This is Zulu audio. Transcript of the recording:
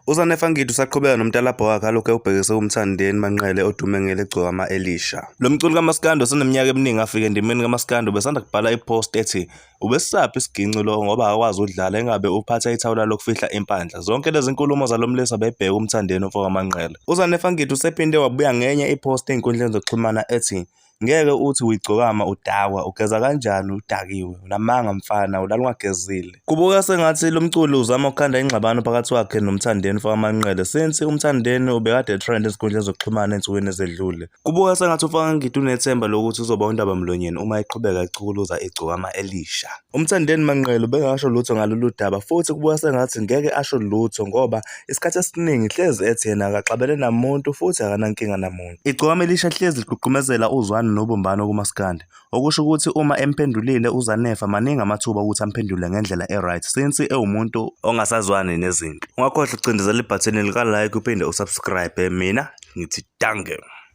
UZanele Ngidu usaqhubeka nomtalabho wakhe alokhu ewubhekise uMthandeni Manqele odume ngeligcokama Elisha. Lo mculi kaMaskandi oseneminyaka eminingi afika endimeni kaMaskandi ubesanda kubhala ipost ethi ubesaphi isiginci lo ngoba akakwazi ukudlala engabe uphatha ithawula lokufihla impandla. Zonke lezi nkulumo zalomlisa bebheka uMthandeni umfowabo kaManqele. UZanele Ngidu usephinde wabuya ngenye ipost ey'nkundleni zokuxhumana ethi ngeke uthi uyigcokama udakwa, ugeza kanjani udakiwe, unamanga mfana, ulala ungagezile. Kubuka sengathi lo mculi uzama ukukhanda ingxabano phakathi kwakhe noMthandeni umfowabo kaManqele since uMthandeni ubekade trend ezinkundleni zokuxhumana ensukwini ezedlule. Kubuka sengathi umfowabo kaNgidu unethemba lokuthi uzoba undaba mlonyeni uma eqhubeka ecukuluza igcokama Elisha. uMthandeni Manqele ubengakasho lutho ngalolu daba futhi kubuka sengathi ngeke asho lutho ngoba isikhathi esiningi hlezi ethi yena akaxabene namuntu futhi akanankinga namuntu. Igcokama Elisha hlezi ligqugqumezela uzwano nobumbano kuMaskandi, okusho ukuthi uma emphendulile uZanele maningi amathuba ukuthi amphendule ngendlela e-right since ewumuntu ongasazwani nezimpi. Ungakhohlwa ukucindezela ibhathini lika-like uphinde usubscribe. Mina ngithi dange.